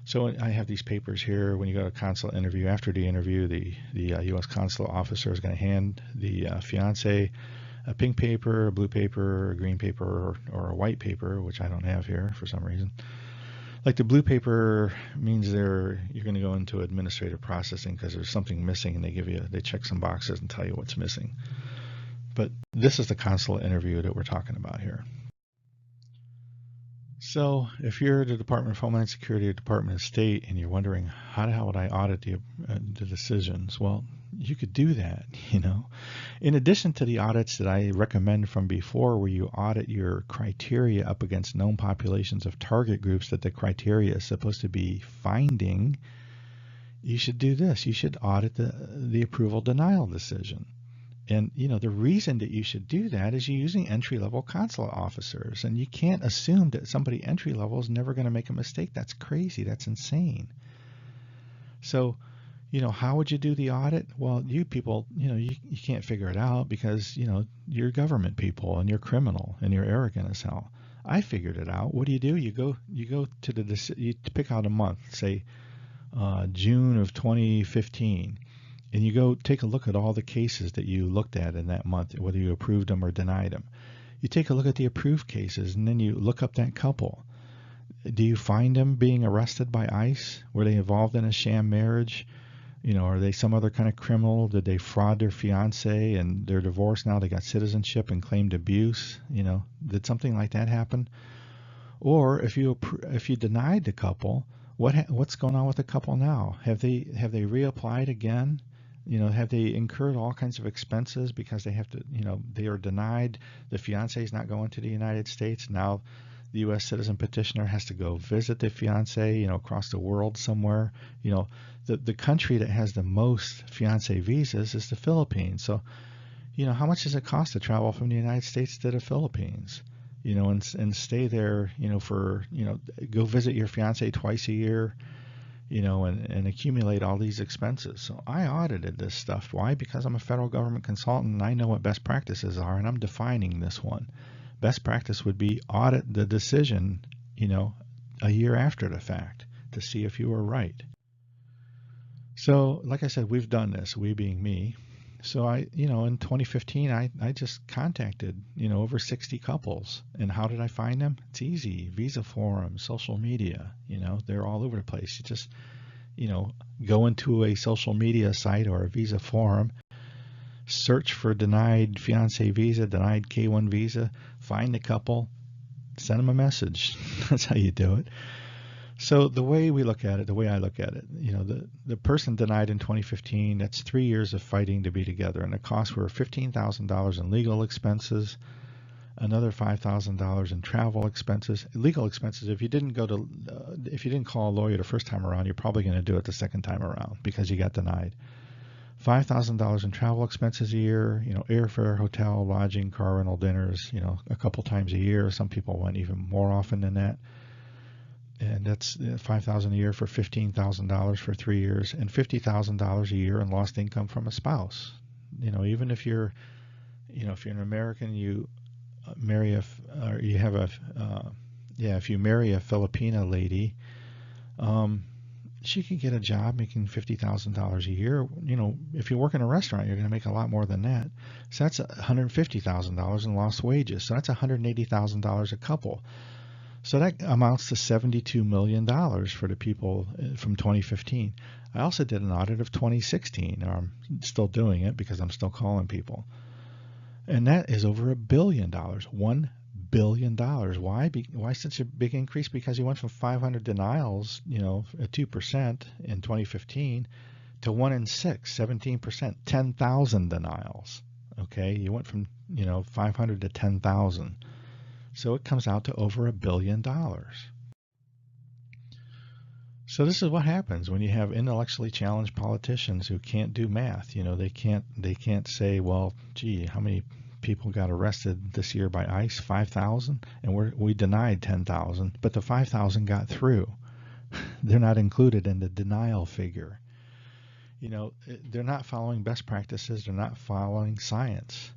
Speaker 1: So I have these papers here. When you go to a consulate interview, after the interview, the U.S. consulate officer is going to hand the fiance a pink paper, a blue paper, a green paper, or a white paper, which I don't have here for some reason. Like the blue paper means you're going to go into administrative processing because there's something missing, and they check some boxes and tell you what's missing. But this is the consulate interview that we're talking about here. So if you're the Department of Homeland Security or Department of State and you're wondering how the hell would I audit the decisions, well, you could do that. In addition to the audits that I recommend from before, where you audit your criteria up against known populations of target groups that the criteria is supposed to be finding, you should do this. You should audit the approval denial decision. And the reason that you should do that is you're using entry-level consulate officers, and you can't assume that somebody entry-level is never going to make a mistake. That's crazy. That's insane. So, how would you do the audit? Well, you people, you can't figure it out because you're government people and you're criminal and you're arrogant as hell. I figured it out. What do? You go to you pick out a month, say June of 2015. And you go take a look at all the cases that you looked at in that month, whether you approved them or denied them. You take a look at the approved cases, and then you look up that couple. Do you find them being arrested by ICE? Were they involved in a sham marriage? Are they some other kind of criminal? Did they fraud their fiance and they're divorced now? They got citizenship and claimed abuse. Did something like that happen? Or if you denied the couple, what's going on with the couple now? Have they reapplied again? Have they incurred all kinds of expenses because they have to, they are denied, the fiance is not going to the United States. Now the U.S. citizen petitioner has to go visit the fiance, across the world somewhere. The country that has the most fiance visas is the Philippines. So, how much does it cost to travel from the United States to the Philippines? And stay there, go visit your fiance twice a year, and accumulate all these expenses. So I audited this stuff. Why? Because I'm a federal government consultant and I know what best practices are, and I'm defining this one. Best practice would be audit the decision, a year after the fact to see if you were right. So, like I said, we've done this, we being me. So in 2015, I just contacted, over 60 couples. And how did I find them? It's easy. Visa forums, social media, they're all over the place. You just, go into a social media site or a visa forum, search for denied fiance visa, denied K-1 visa, find the couple, send them a message. That's how you do it. So the way we look at it, the way I look at it, the person denied in 2015, that's 3 years of fighting to be together, and the costs were $15,000 in legal expenses, another $5,000 in travel expenses. Legal expenses, if you didn't call a lawyer the first time around, you're probably going to do it the second time around because you got denied. $5,000 in travel expenses a year, airfare, hotel, lodging, car rental, dinners, a couple times a year. Some people went even more often than that. And that's $5,000 a year for $15,000 for 3 years, and $50,000 a year in lost income from a spouse. Even if you're an American, you marry if you marry a Filipina lady, she can get a job making $50,000 a year. If you work in a restaurant, you're going to make a lot more than that. So that's $150,000 in lost wages. So that's $180,000 a couple. So that amounts to $72 million for the people from 2015. I also did an audit of 2016, or I'm still doing it because I'm still calling people. And that is over $1 billion, $1 billion. Why such a big increase? Because you went from 500 denials, at 2% in 2015 to 1 in 6, 17%, 10,000 denials. Okay, you went from 500 to 10,000. So it comes out to over $1 billion. So this is what happens when you have intellectually challenged politicians who can't do math. They can't say, well, gee, how many people got arrested this year by ICE? 5,000, and we denied 10,000, but the 5,000 got through. They're not included in the denial figure. They're not following best practices. They're not following science.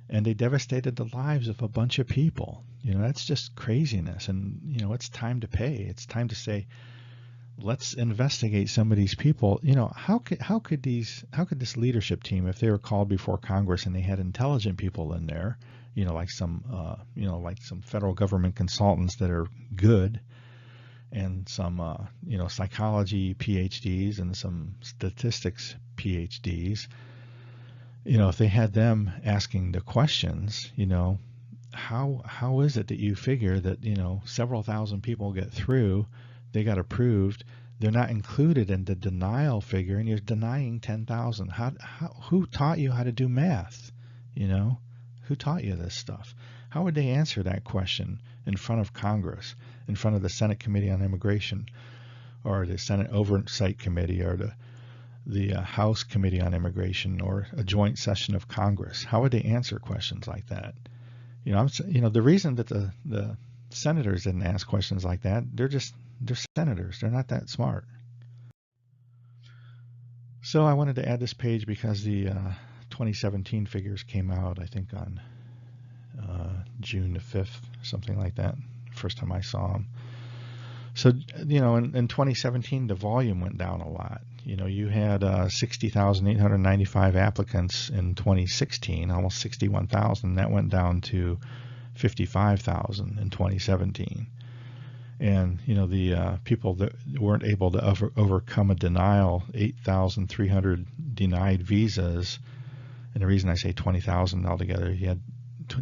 Speaker 1: And they devastated the lives of a bunch of people. That's just craziness. And, it's time to pay. It's time to say, let's investigate some of these people. How could this leadership team, if they were called before Congress and they had intelligent people in there, like some federal government consultants that are good, and some, psychology PhDs and some statistics PhDs, if they had them asking the questions, how is it that you figure that, several thousand people get through, they got approved, they're not included in the denial figure, and you're denying 10,000? Who taught you how to do math? Who taught you this stuff? How would they answer that question in front of Congress, in front of the Senate Committee on Immigration, or the Senate Oversight Committee, or the House Committee on Immigration, or a joint session of Congress? How would they answer questions like that? The reason that the senators didn't ask questions like that, they're senators. They're not that smart. So I wanted to add this page because the 2017 figures came out, I think, on June the 5th, something like that, first time I saw them. So, in 2017, the volume went down a lot. You had 60,895 applicants in 2016, almost 61,000. That went down to 55,000 in 2017. And, the people that weren't able to overcome a denial, 8,300 denied visas. And the reason I say 20,000 altogether, you had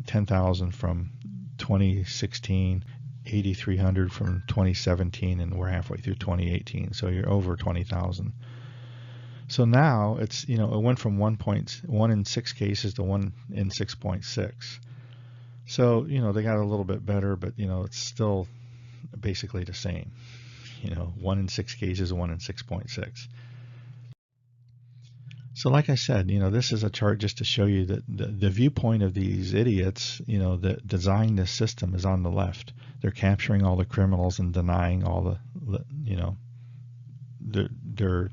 Speaker 1: 10,000 from 2016, 8,300 from 2017, and we're halfway through 2018, so you're over 20,000. So now it's, it went from 1 in 6 cases to 1 in 6.6. So, they got a little bit better, but, it's still basically the same. 1 in 6 cases, 1 in 6.6. So like I said, this is a chart just to show you that the viewpoint of these idiots, that designed this system, is on the left. They're capturing all the criminals and denying all they're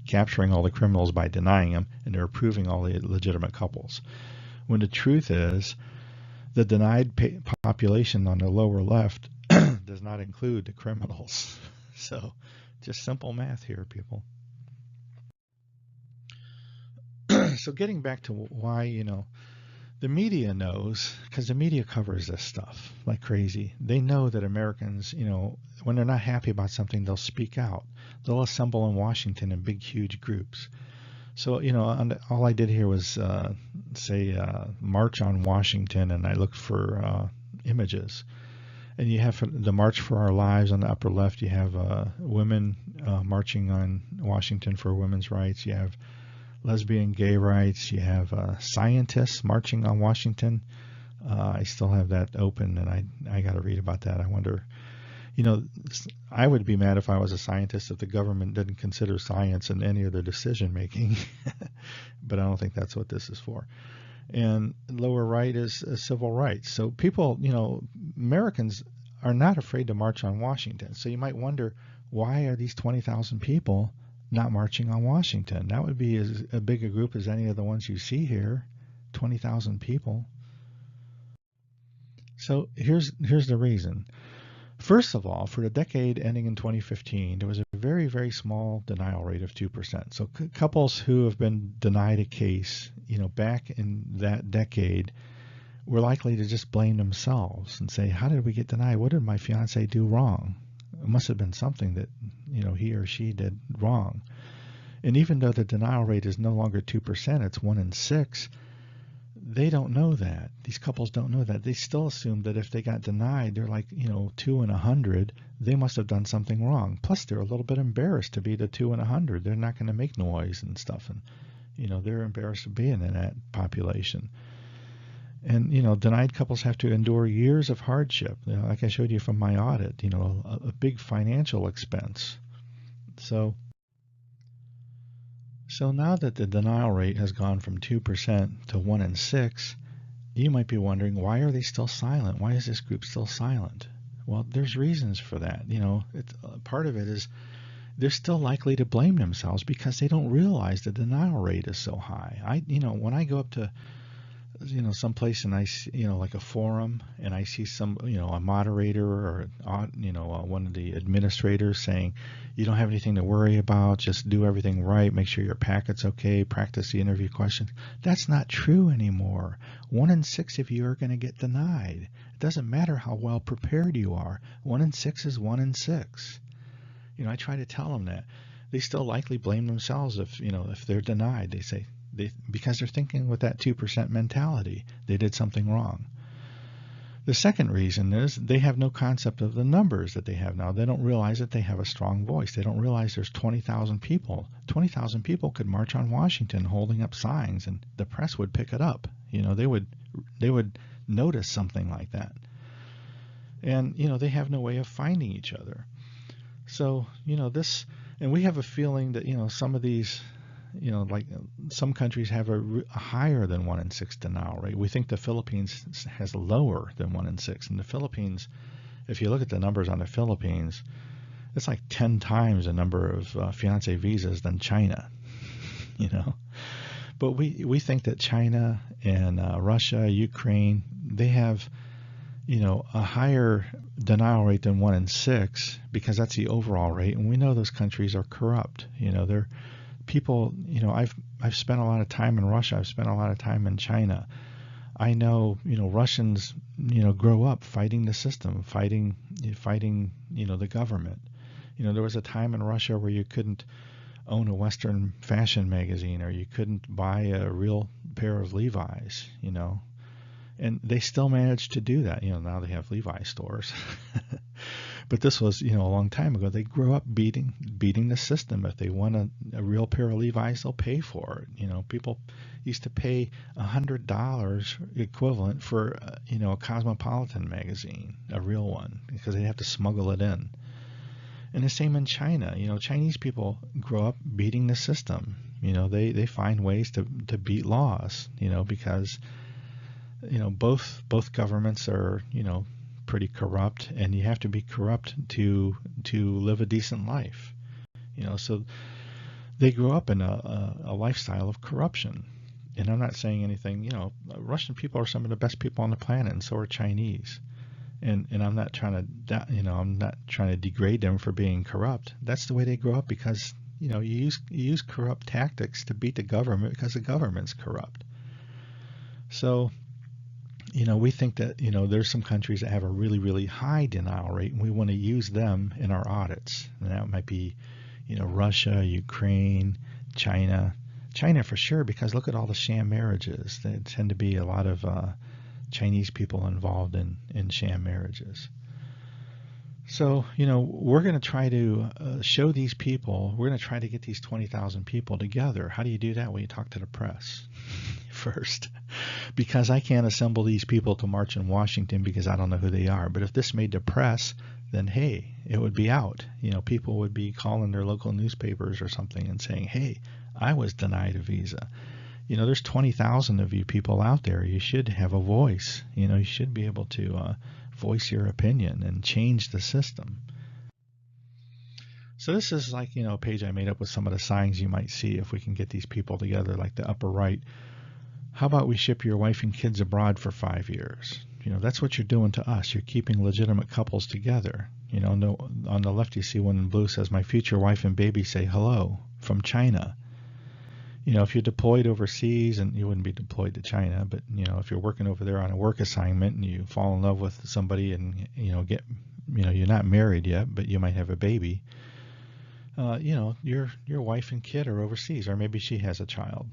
Speaker 1: capturing all the criminals by denying them, and they're approving all the legitimate couples. When the truth is, the denied population on the lower left does not include the criminals. So just simple math here, people. So getting back to why, the media knows, because the media covers this stuff like crazy. They know that Americans, when they're not happy about something, they'll speak out. They'll assemble in Washington in big, huge groups. So, all I did here was say March on Washington, and I looked for images. And you have the March for Our Lives on the upper left. You have women marching on Washington for women's rights. You have lesbian gay rights. You have scientists marching on Washington. I still have that open, and I got to read about that. I wonder, I would be mad if I was a scientist if the government didn't consider science in any of their decision making, but I don't think that's what this is for. And lower right is civil rights. So people, Americans are not afraid to march on Washington. So you might wonder, why are these 20,000 people not marching on Washington? That would be as a big a group as any of the ones you see here, 20,000 people. So here's the reason. First of all, for the decade ending in 2015, there was a very, very small denial rate of 2%. So couples who have been denied a case, back in that decade, were likely to just blame themselves and say, how did we get denied? What did my fiance do wrong? It must have been something that, he or she did wrong. And even though the denial rate is no longer 2%, it's 1 in 6, they don't know that. These couples don't know that. They still assume that if they got denied, they're like, 2 in 100, they must have done something wrong. Plus, they're a little bit embarrassed to be the 2 in 100. They're not going to make noise and stuff. And, they're embarrassed of being in that population. And, denied couples have to endure years of hardship. Like I showed you from my audit, a big financial expense. So now that the denial rate has gone from 2% to 1 in 6, you might be wondering, why are they still silent? Why is this group still silent? Well, there's reasons for that. Part of it is they're still likely to blame themselves because they don't realize the denial rate is so high. When I go up to someplace and I see, like a forum, and I see some, a moderator or, one of the administrators saying, you don't have anything to worry about, just do everything right, make sure your packet's okay, practice the interview questions. That's not true anymore. 1 in 6 of you are going to get denied. It doesn't matter how well prepared you are. 1 in 6 is 1 in 6. I try to tell them that. They still likely blame themselves if they're denied. They say, because they're thinking with that 2% mentality, they did something wrong. The second reason is they have no concept of the numbers that they have now. They don't realize that they have a strong voice. They don't realize there's 20,000 people. 20,000 people could march on Washington holding up signs, and the press would pick it up. They would notice something like that. And, they have no way of finding each other. So, and we have a feeling that, some of these, like some countries have a higher than 1 in 6 denial rate. We think the Philippines has lower than 1 in 6. And the Philippines, if you look at the numbers on the Philippines, it's like 10 times the number of fiance visas than China, But we think that China and Russia, Ukraine, they have, a higher denial rate than 1 in 6 because that's the overall rate. And we know those countries are corrupt. They're people, I've spent a lot of time in Russia. I've spent a lot of time in China. I know, Russians, grow up fighting the system, fighting, the government. There was a time in Russia where you couldn't own a Western fashion magazine, or you couldn't buy a real pair of Levi's, and they still managed to do that. Now they have Levi's stores. But this was, a long time ago. They grew up beating the system. If they want a real pair of Levi's, they'll pay for it. People used to pay $100 equivalent for, a Cosmopolitan magazine, a real one, because they'd have to smuggle it in. And the same in China. Chinese people grow up beating the system. They find ways to beat laws, because, both governments are, pretty corrupt, and you have to be corrupt to live a decent life. So they grew up in a lifestyle of corruption. And I'm not saying anything, Russian people are some of the best people on the planet, and so are Chinese. And I'm not trying to, I'm not trying to degrade them for being corrupt. That's the way they grow up because you use corrupt tactics to beat the government because the government's corrupt. So, we think that, there's some countries that have a really, really high denial rate, and we want to use them in our audits. And that might be, Russia, Ukraine, China. China for sure, because look at all the sham marriages. There tend to be a lot of Chinese people involved in sham marriages. So, we're going to try to show these people, we're going to try to get these 20,000 people together. How do you do that? Well, you talk to the press first, because I can't assemble these people to march in Washington because I don't know who they are. But if this made the press, then hey, it would be out. People would be calling their local newspapers or something and saying, hey, I was denied a visa. There's 20,000 of you people out there. You should have a voice. You should be able to voice your opinion and change the system. So this is like, a page I made up with some of the signs you might see if we can get these people together, like the upper right. How about we ship your wife and kids abroad for 5 years? That's what you're doing to us. You're keeping legitimate couples together. On the left you see one in blue says, my future wife and baby say hello from China. If you're deployed overseas, and you wouldn't be deployed to China, but if you're working over there on a work assignment and you fall in love with somebody and you're not married yet, but you might have a baby, your wife and kid are overseas, or maybe she has a child.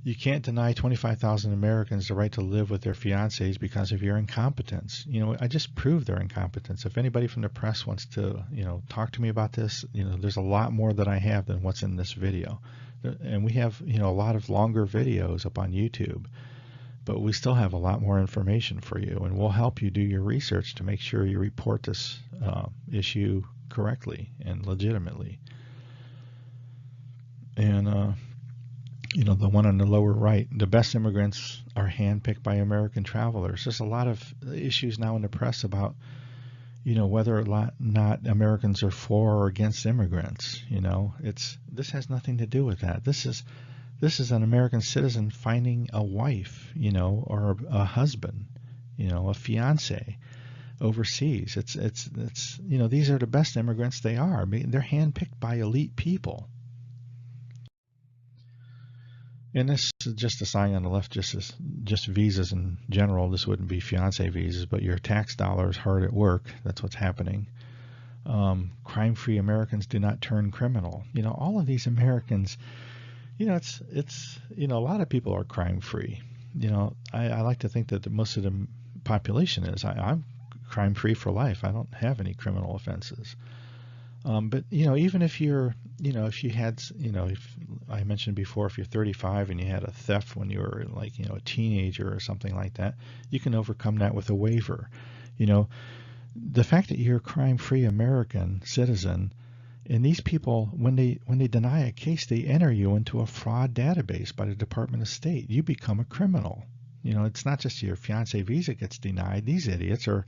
Speaker 1: You can't deny 25,000 Americans the right to live with their fiancés because of your incompetence. I just proved their incompetence. If anybody from the press wants to, talk to me about this, there's a lot more that I have than what's in this video. And we have, a lot of longer videos up on YouTube, but we still have a lot more information for you, and we'll help you do your research to make sure you report this issue correctly and legitimately. And, the one on the lower right, the best immigrants are handpicked by American travelers. There's a lot of issues now in the press about, whether or not Americans are for or against immigrants. This has nothing to do with that. This is an American citizen finding a wife, or a husband, a fiance overseas. It's these are the best immigrants they are. I mean, they're handpicked by elite people. And this is just a sign on the left, just visas in general. This wouldn't be fiance visas, but your tax dollars hard at work. That's what's happening. Crime-free Americans do not turn criminal. All of these Americans, it's a lot of people are crime-free. I like to think that most of the population is. I'm crime-free for life. I don't have any criminal offenses. But even if you're, if you had, if I mentioned before, if you're 35 and you had a theft when you were like, a teenager or something like that, you can overcome that with a waiver. The fact that you're a crime-free American citizen, and these people, when they deny a case, they enter you into a fraud database by the Department of State. You become a criminal. It's not just your fiancé visa gets denied. These idiots are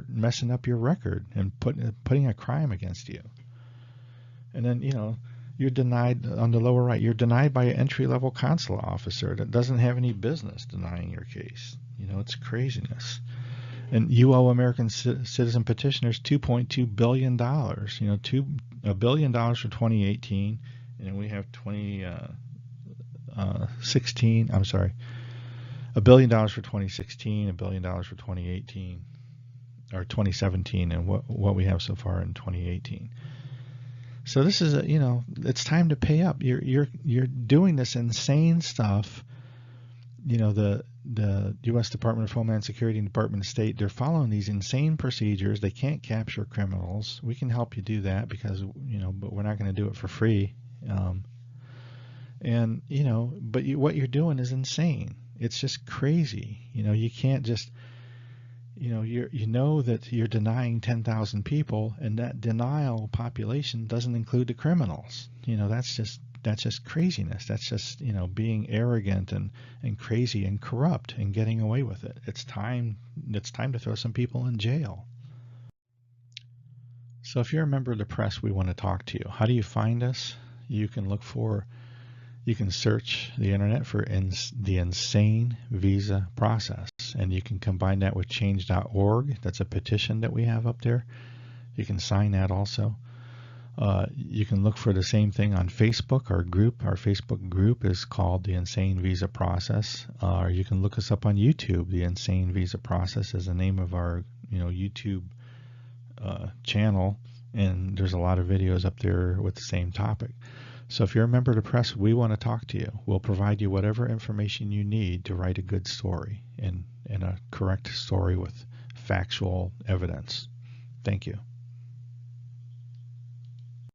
Speaker 1: messing up your record and putting a crime against you. And then, you're denied on the lower right. You're denied by an entry-level consulate officer that doesn't have any business denying your case. It's craziness. And you owe American citizen petitioners $2.2 billion. $1 billion for 2018, and we have 2016. I'm sorry. $1 billion for 2016, $1 billion for 2018, or 2017, and what we have so far in 2018. So this is it's time to pay up. You're doing this insane stuff. The U.S. Department of Homeland Security and Department of State, they're following these insane procedures. They can't capture criminals. We can help you do that because but we're not going to do it for free. But what you're doing is insane. It's just crazy. You can't just, that you're denying 10,000 people, and that denial population doesn't include the criminals. That's just craziness. That's just, being arrogant and crazy and corrupt and getting away with it. It's time to throw some people in jail. So if you're a member of the press, we want to talk to you. How do you find us? You can search the internet for the insane visa process, and you can combine that with change.org. That's a petition that we have up there. You can sign that also. You can look for the same thing on Facebook. Our Facebook group is called the Insane Visa Process. Or you can look us up on YouTube. The Insane Visa Process is the name of our YouTube channel, and there's a lot of videos up there with the same topic. So if you're a member of the press, we want to talk to you. We'll provide you whatever information you need to write a good story and a correct story with factual evidence. Thank you.